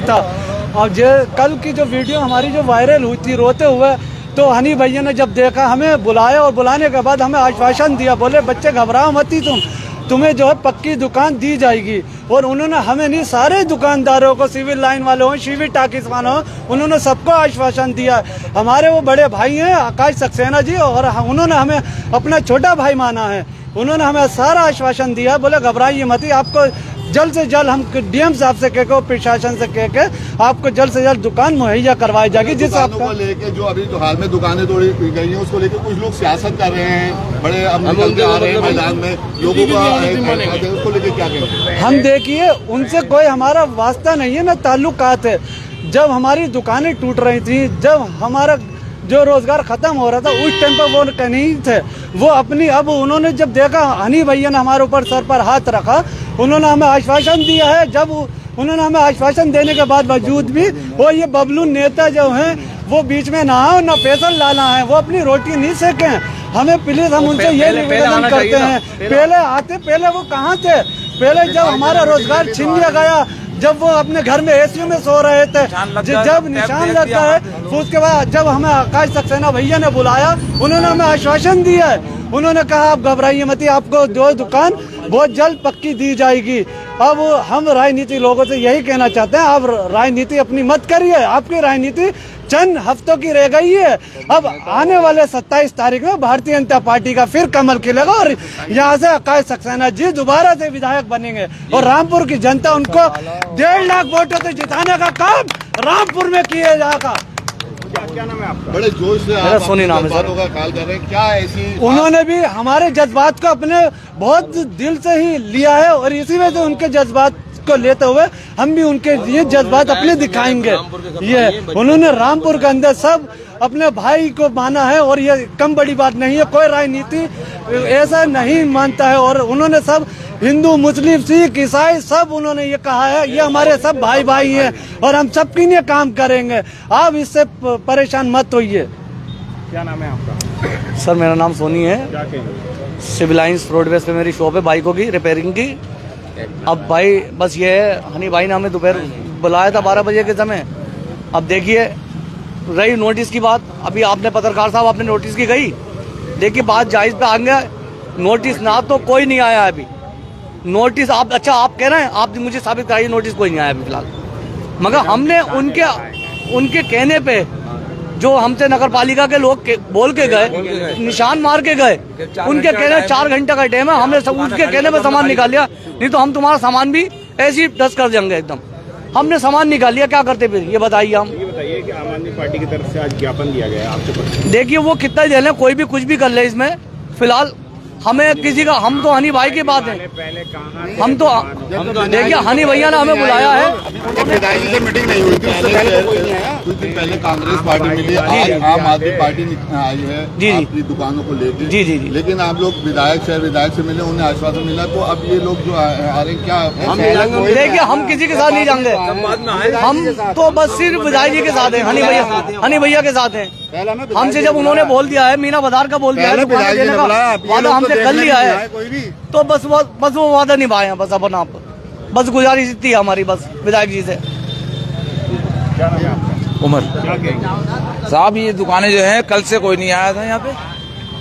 था। और जो कल की जो वीडियो हमारी जो वायरल हुई थी रोते हुए, तो हनी भैया ने जब देखा, हमें बुलाया और बुलाने के बाद हमें आश्वासन दिया, बोले बच्चे घबराओ मत ही तुम्हें जो है पक्की दुकान दी जाएगी। और उन्होंने हमें नहीं, सारे दुकानदारों को, सिविल लाइन वालों हो, शिविर टाकिस वालों हो, उन्होंने सबको आश्वासन दिया। हमारे वो बड़े भाई हैं आकाश सक्सेना जी, और उन्होंने हमें अपना छोटा भाई माना है। उन्होंने हमें सारा आश्वासन दिया, बोले घबराइए मत ही, आपको जल्द से जल्द हम डीएम साहब से कह के, प्रशासन से कह के आपको जल्द से जल्द दुकान मुहैया करवाई जाएगी। जिस आपको लेके जो अभी तो हाल में दुकानें तोड़ी गई हैं, उसको लेकर कुछ लोग सियासत कर रहे हैं, बड़े अब निकल के आ रहे हैं मैदान में, लोगों को उसको लेकर क्या कहेंगे? हम देखिए, उनसे कोई हमारा वास्ता नहीं है, ना ताल्लुकात है। जब हमारी दुकानें टूट रही थी, जब हमारा जो रोजगार खत्म हो रहा था, उस टाइम पर वो नहीं थे। वो अपनी, अब उन्होंने जब देखा हनी भैया ने हमारे ऊपर सर पर हाथ रखा, उन्होंने हमें आश्वासन दिया है। जब उन्होंने हमें आश्वासन देने के बाद वजूद भी वो ये बबलू नेता जो हैं, वो बीच में ना हो ना फैसल लाना है, वो अपनी रोटी नहीं सेके। हमें प्लीज, हम उनसे ये निवेदन करते हैं, पहले वो कहाँ थे? पहले जब हमारा रोजगार छीन लिया गया, जब वो अपने घर में एसी में सो रहे थे, जब निशान लगता है, तो उसके बाद जब हमें आकाश सक्सेना भैया ने बुलाया, उन्होंने हमें आश्वासन दिया है। उन्होंने कहा आप घबराइए मत, आपको जो दुकान बहुत जल्द पक्की दी जाएगी। अब हम राजनीति लोगों से यही कहना चाहते हैं, आप राजनीति अपनी मत करिए, आपकी राजनीति चंद हफ्तों की रह गई है। अब आने वाले 27 तारीख में भारतीय जनता पार्टी का फिर कमल खिलेगा और यहाँ से आकाश सक्सेना जी दोबारा से विधायक बनेंगे, और रामपुर की जनता उनको 1.5 लाख वोटों से जिताने का काम रामपुर में किया जाएगा। क्या नाम है आपका? बड़े जोश से आप सोनी नाम है सर। कॉल कर रहे हैं, क्या ऐसी? उन्होंने भी हमारे जज्बात को अपने बहुत दिल से ही लिया है, और इसी वजह से उनके जज्बात को लेते हुए हम भी उनके ये जज्बात अपने दिखाएंगे। ये उन्होंने रामपुर के अंदर सब अपने भाई को माना है, और ये कम बड़ी बात नहीं है। कोई राजनीति ऐसा नहीं मानता है, और उन्होंने सब हिंदू, मुस्लिम, सिख, ईसाई सब उन्होंने ये कहा है, ये हमारे सब भाई भाई हैं, और हम सबके लिए काम करेंगे। आप इससे परेशान मत होइए। क्या नाम है आपका? सर मेरा नाम सोनी है। क्या कहेंगे? सिविल लाइन्स रोडवेज पे मेरी शॉप है बाइकों की रिपेयरिंग की। अब भाई बस ये है, हनी भाई ने हमें दोपहर बुलाया था 12 बजे के समय। अब देखिए, रही नोटिस की बात, अभी आपने पत्रकार साहब आपने नोटिस की गई, देखिए बात जायज पे आ गया। नोटिस ना तो कोई नहीं आया अभी, नोटिस आप अच्छा आप कह रहे हैं, आप मुझे साबित कराइए नोटिस कोई नहीं आया अभी फिलहाल। मगर हमने उनके कहने पे जो हमसे नगर पालिका के लोग बोल के गए, निशान मार के गए, उनके कहने 4 घंटे का टाइम है, हमने उसके कहने पे सामान निकाल लिया। नहीं तो हम तुम्हारा सामान भी ऐसे ही डस्ट कर देंगे एकदम। हमने सामान निकाल लिया, क्या करते फिर ये बताइए। हम ये बताइए कि आम आदमी पार्टी की तरफ से आज ज्ञापन दिया गया है आपके, देखिए वो कितना दे लें, कोई भी कुछ भी कर ले इसमें, फिलहाल हमें किसी का, हम तो हनी भाई की बात है, हम तो देखिए हनी भैया ने हमें बुलाया है। विधायक से मीटिंग नहीं हुई थी, कुछ दिन पहले कांग्रेस पार्टी मिली, आज आम आदमी पार्टी आई है जी आपकी दुकानों को लेकर। जी जी जी। लेकिन आप लोग विधायक से मिले, उन्हें आश्वासन मिला, तो अब ये लोग जो आ रहे हैं, क्या देखिए हम किसी के साथ नहीं जाएंगे, हम तो बस सिर्फ विधायक जी के साथ हैं, हनी भैया के साथ हैं। हमसे जब उन्होंने बोल दिया है, मीना बाजार का बोल दिया है, वादा हमसे कर लिया है, तो बस वो वादा निभाए हैं। बस अपन आप बस गुजारिश इतनी है हमारी, बस विधायक जी से। उमर साहब, ये दुकानें जो हैं, कल से कोई नहीं आया था यहाँ पे,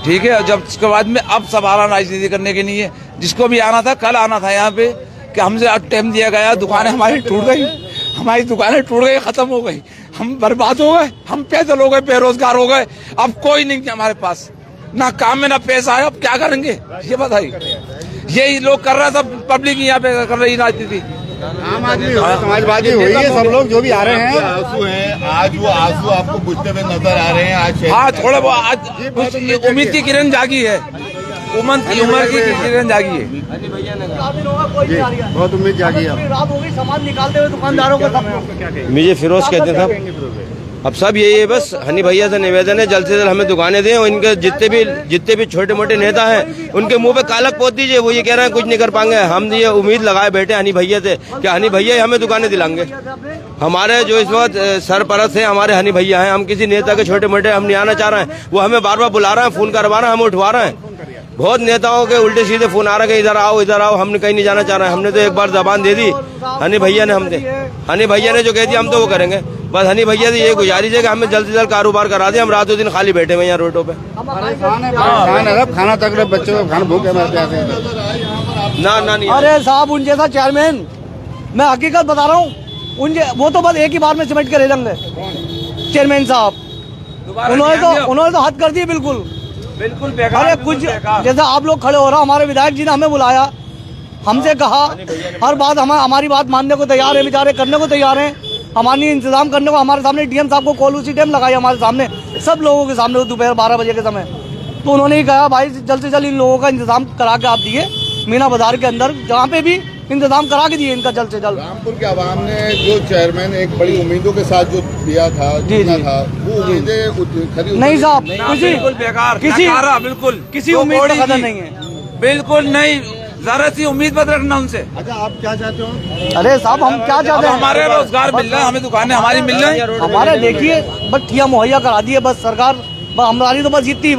ठीक है। जब उसके बाद में अब सब आ रहा राजनीति करने के लिए, जिसको भी आना था कल आना था यहाँ पे, कि हमसे अब टाइम दिया गया, दुकानें हमारी टूट गई, हमारी दुकानें टूट गई, खत्म हो गई, हम बर्बाद हो गए, हम पैदल हो गए, बेरोजगार हो गए। अब कोई नहीं हमारे पास, ना काम में ना पैसा है, अब क्या करेंगे ये बताइए। यही लोग कर रहा है, सब पब्लिक यहाँ पे कर रही राजनीति। आम आदमी समाजवादी हुई है, सब लोग जो भी आ रहे हैं आंसू हैं, आज वो आंसू आपको बुझते हुए नजर आ रहे हैं। आज हाँ, थोड़ा बहुत आज कुछ उम्मीद की किरण जागी है, उम्र की किरण जागी है, बहुत उम्मीद जागी है। रात होगी, सामान निकालते हुए दुकानदारों को। मुझे फिरोज कहते हैं साहब। अब सब यही है, बस हनी भैया से निवेदन है, जल्द से जल्द हमें दुकानें दें, और इनके जितने भी छोटे मोटे नेता हैं, उनके मुंह पे कालक पोत दीजिए। वो ये कह रहे हैं कुछ नहीं कर पाएंगे, हम ये उम्मीद लगाए बैठे हनी भैया से कि हनी भैया ही हमें दुकानें दिलाएंगे। हमारे जो इस वक्त सरपरस्त है, हमारे हनी भैया हैं। हम किसी नेता के छोटे मोटे हम नहीं आना चाह रहे हैं, वो हमें बार बार बुला रहे हैं, फोन करवा रहे हैं, हमें उठवा रहे हैं। बहुत नेताओं के उल्टे सीधे फोन आ रहे हैं, इधर आओ, हमने कहीं नहीं जाना चाह रहे हैं। हमने तो एक बार जबान दे दी हनी भैया ने जो कह दिया हम तो वो करेंगे। बस हनी भैया से ये गुजारिश है कि हमें जल्द से जल्द कारोबार करा दें। हम रातों दिन खाली बैठे हुए यहाँ रोडों पे। खाना तक बच्चों को खाना भूखे ना नहीं। अरे साहब उन जैसा चेयरमैन, मैं हकीकत बता रहा हूँ, वो तो बस एक ही बार में सिमट के रह लेंगे चेयरमैन साहब। उन्होंने तो हद कर दी बिल्कुल बेकार। अरे कुछ जैसा आप लोग खड़े हो रहा, हमारे विधायक जी ने हमें बुलाया, हमसे कहा हर बात हमारी बात मानने को तैयार है, बेचारे करने को तैयार हैं, हमारी इंतजाम करने को। हमारे सामने डीएम साहब को कॉल उसी टाइम लगाई हमारे सामने, सब लोगों के सामने दोपहर 12 बजे के समय। तो उन्होंने ही कहा भाई जल्द से जल्द इन लोगों का इंतजाम करा के आप दिए, मीना बाजार के अंदर जहाँ पे भी इंतजाम करा के दिए इनका जल्द से जल्द। रामपुर के आवाम ने जो चेयरमैन एक बड़ी उम्मीदों के साथ जो दिया था, था वो उम्मीदें खरी नहीं साहब, किसी उम्मीद का कदर नहीं है, बिल्कुल नहीं। जरा सी उम्मीद मत रखना उनसे। अच्छा आप क्या चाहते हो? अरे साहब हम क्या चाहते हैं, हमारे रोजगार मिल रहा है, हमें दुकानें हमारी मिल रही है, हमारे देखिए बस ठिया मुहैया करा दिए बस सरकार। हमारी तो बस इतनी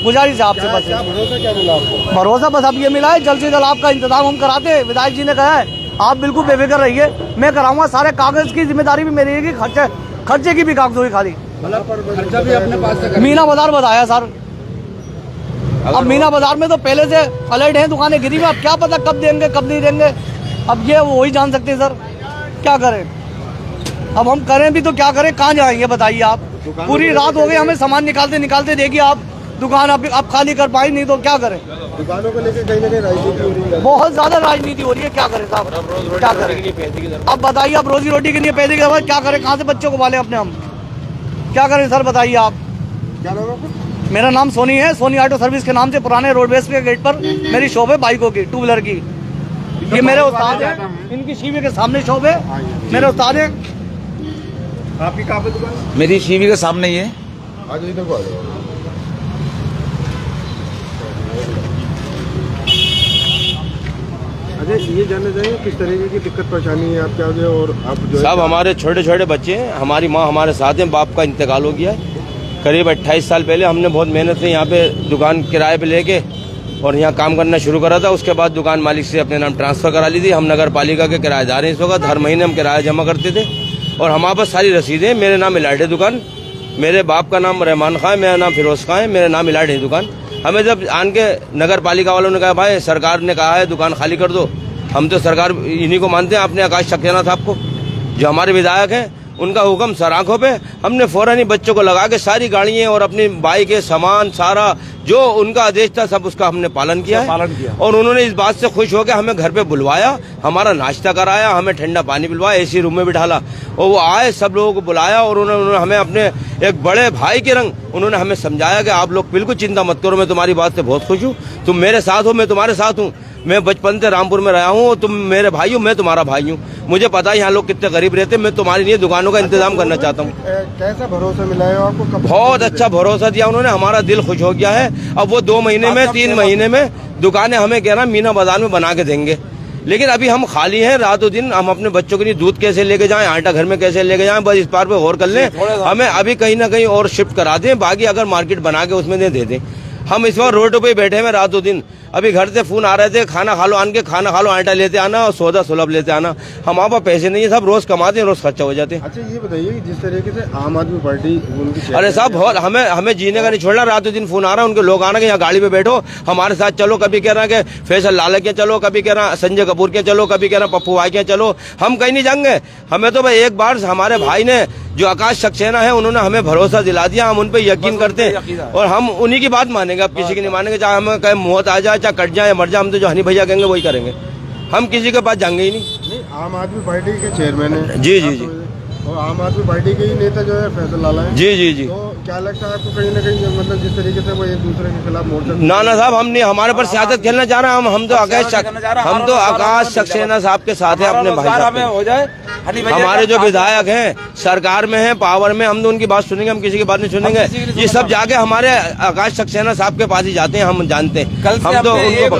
गुजारिश है आपसे। बस क्या मिला आपको? भरोसा बस अब ये मिला है, जल्द से जल्द आपका इंतजाम हम कराते हैं। विधायक जी ने कहा है आप बिल्कुल बेफिक्र रहिए, मैं कराऊंगा। सारे कागज की जिम्मेदारी भी मेरी है कि खर्चे की भी कागज होगी खाली। खर्चा भी अपने पास से मीना बाजार बताया सर, अब मीना बाजार में तो पहले से अलर्ट है, दुकानें गिरी हुई, अब क्या पता कब देंगे कब नहीं देंगे, अब ये वही जान सकते सर। क्या करें अब हम करें भी तो क्या करें, कहाँ जाएंगे बताइए आप। पूरी रात हो गई हमें सामान निकालते देखिए आप, दुकान अब खाली कर पाई नहीं तो क्या करें। दुकानों को लेकर कहीं ना कहीं राजनीति हो रही है, बहुत ज्यादा राजनीति हो रही है। क्या करें साहब, क्या करें अब बताइए। अब रोजी रोटी के लिए पैसे की जरूरत, क्या करें, कहाँ से बच्चों को पाले अपने हम, क्या करें सर बताइए आप। क्या नाम है? मेरा नाम सोनी है, सोनी ऑटो सर्विस के नाम से पुराने रोडवेज के गेट पर मेरी शॉप है बाइकों की, 2 व्हीलर की। ये मेरे उस्ताद है, इनकी शीवी के सामने शॉप है, मेरे उस्ताद है। आपकी कहाँ पे दुकान? मेरी शीवी के सामने ही है। आज इधर को आ जाओ। अच्छा ये जानना चाहिए किस तरीके की दिक्कत परेशानी है आपके आगे, और आप जो साहब हमारे छोटे छोटे बच्चे हैं, हमारी माँ हमारे साथ हैं, बाप का इंतकाल हो गया है करीब 28 साल पहले। हमने बहुत मेहनत से यहाँ पे दुकान किराए पे लेके और यहाँ काम करना शुरू करा था। उसके बाद दुकान मालिक से अपने नाम ट्रांसफर करा ली थी। हम नगर पालिका के किराएदार हैं इस वक्त, हर महीने हम किराया जमा करते थे और हमारे पास सारी रसीदें। मेरे नाम इलाट है दुकान, मेरे बाप का नाम रहमान खां है, मेरा नाम फिरोज खां है, मेरा नाम इलाट है दुकान। हमें जब आन के नगर पालिका वालों ने कहा भाई सरकार ने कहा है दुकान खाली कर दो, हम तो सरकार इन्हीं को मानते हैं, अपने आकाश सक्सेना साहब को जो हमारे विधायक हैं, उनका हुक्म सर आंखों पे। हमने फौरन ही बच्चों को लगा के सारी गाड़ियां और अपनी बाइक के सामान सारा जो उनका आदेश था सब उसका हमने पालन किया है। और उन्होंने इस बात से खुश होकर हमें घर पे बुलवाया, हमारा नाश्ता कराया, हमें ठंडा पानी पिलवाया, एसी रूम में बिठाला और वो आए, सब लोगों को बुलाया और उन्होंने हमें अपने एक बड़े भाई के रंग उन्होंने हमें समझाया कि आप लोग बिल्कुल चिंता मत करो, मैं तुम्हारी बात से बहुत खुश हूँ, तुम मेरे साथ हो, मैं तुम्हारे साथ हूँ, मैं बचपन से रामपुर में रहा हूँ, तुम मेरे भाई हो, मैं तुम्हारा भाई हूँ, मुझे पता है यहाँ लोग कितने गरीब रहते, मैं तुम्हारी लिए दुकानों का इंतजाम करना चाहता हूँ। कैसा भरोसा मिला है आपको? बहुत अच्छा भरोसा दिया उन्होंने, हमारा दिल खुश हो गया है। अब वो 2 महीने में 3 महीने में दुकानें हमें कह रहा मीना बाजार में बना के देंगे, लेकिन अभी हम खाली हैं रातों दिन। हम अपने बच्चों के लिए दूध कैसे लेके जाएं, आटा घर में कैसे लेके जाएं, बस इस बार पे गौर कर लें। हमें अभी कहीं ना कहीं और शिफ्ट करा दें, बाकी अगर मार्केट बना के उसमें दे दें। हम इस बार रोड पे बैठे हैं रातों दिन। अभी घर से फोन आ रहे थे खाना खा लो, आन के खाना खा लो, आटा लेते आना और सौदा सुलभ लेते आना। हमारे पास पैसे नहीं है, सब रोज कमाते हैं, रोज खर्चा हो जाते हैं। अच्छा ये बताइए कि जिस तरीके से आम आदमी पार्टी उनकी, अरे साहब बहुत हमें जीने का नहीं छोड़ना, रातों दिन फोन आ रहा है उनके, लोग आना कि यहाँ गाड़ी पे बैठो हमारे साथ चलो, कभी कह रहा है कि फैसल लाला के चलो, कभी कह रहा संजय कपूर के चलो, कभी कह रहा पप्पू भाई के चलो। हम कहीं नहीं जाएंगे, हमें तो भाई एक बार हमारे भाई ने जो आकाश सक्सेना है उन्होंने हमें भरोसा दिला दिया, हम उन पर यकीन करते हैं और हम उन्हीं की बात मानेंगे, अब किसी की नहीं मानेंगे। चाहे हमें कहीं मौत आ जाए, चाहे कट जाए, मर जाए, हम तो जो हनी भैया कहेंगे वही करेंगे, हम किसी के पास जाएंगे ही नहीं। आम आदमी पार्टी के चेयरमैन है। जी जी जी। और आम आदमी पार्टी के ही नेता जो है फैसल लाला है। जी जी जी। तो क्या लगता है आपको कहीं ना कहीं मतलब जिस तरीके से वो एक दूसरे के खिलाफ मोर्चा? ना साहब हम नहीं, हमारे पर सियासत खेलना चाह रहे हैं। हम तो आकाश सक्सेना साहब के साथ है अपने भाई साहब हो जाए। हमारे जो विधायक हैं सरकार में हैं, पावर में, हम तो उनकी बात सुनेंगे, हम किसी की बात नहीं सुनेंगे। ये सब जाके हमारे आकाश सक्सेना साहब के पास ही जाते हैं, हम जानते हैं। हम तो उनको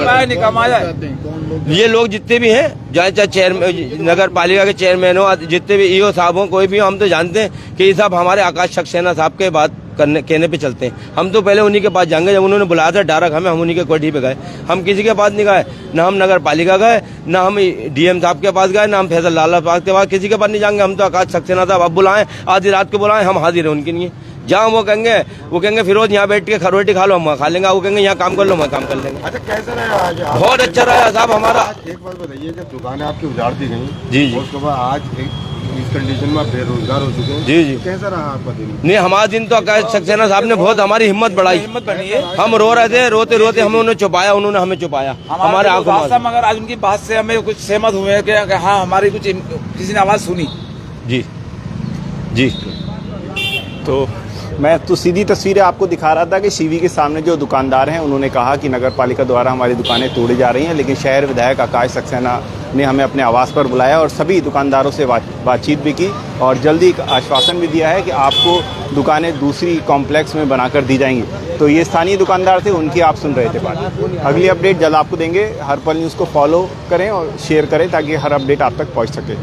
ये लोग जितने भी हैं, चाहे चेयरमैन नगर पालिका के चेयरमैन हो, जितने भी ईओ साहब हो, कोई भी हो, हम तो जानते हैं कि ये सब हमारे आकाश सक्सेना साहब के बात कहने पे चलते हैं। हम तो पहले उन्हीं के पास जाएंगे, जब उन्होंने बुलाया था डायरेक्ट हमें, हम उन्हीं के कोठी पे गए। हम किसी के पास नहीं गए, ना हम नगर पालिका गए, ना हम डीएम साहब के पास गए, ना हम फैसल लाला साहब के पास, किसी के पास नहीं जाएंगे। हम तो आकाश सक्सेना साहब अब बुलाएं, आधी रात को बुलाएं, हम हाजिर हैं उनके लिए। जहाँ वो कहेंगे फिरोज यहाँ बैठ के रोटी खा लो, हम खा लेंगे। वो कहेंगे यहाँ काम कर लो, मैं काम कर लेंगे। अच्छा, कैसा रहा आज? बहुत अच्छा रहा साहब हमारा। एक बात बताइए, जब दुकानें आपकी उजाड़ दी गई, जी। उसके बाद आज इस कंडीशन में आप बेरोजगार हो चुके हैं। जी। कैसा रहा आपका दिन? नहीं, हमारा दिन तो आकाश सक्सेना साहब ने बहुत हमारी हिम्मत बढ़ाई। हिम्मत बनी है। हम रो रहे थे, रोते रोते हमें उन्होंने छुपाया, उन्होंने हमें छुपाया हमारे आंखों में। मगर आज उनकी बात से हमें कुछ सहमत हुए हैं कि हाँ, हमारी कुछ किसी ने आवाज सुनी। जी जी। तो मैं तो सीधी तस्वीरें आपको दिखा रहा था कि सीवी के सामने जो दुकानदार हैं उन्होंने कहा कि नगर पालिका द्वारा हमारी दुकानें तोड़ी जा रही हैं, लेकिन शहर विधायक आकाश सक्सेना ने हमें अपने आवास पर बुलाया और सभी दुकानदारों से बातचीत भी की और जल्दी आश्वासन भी दिया है कि आपको दुकानें दूसरी कॉम्प्लेक्स में बनाकर दी जाएंगी। तो ये स्थानीय दुकानदार थे, उनकी आप सुन रहे थे बात। अगली अपडेट जल्द आपको देंगे। हर पल न्यूज़ को फॉलो करें और शेयर करें ताकि हर अपडेट आप तक पहुँच सके।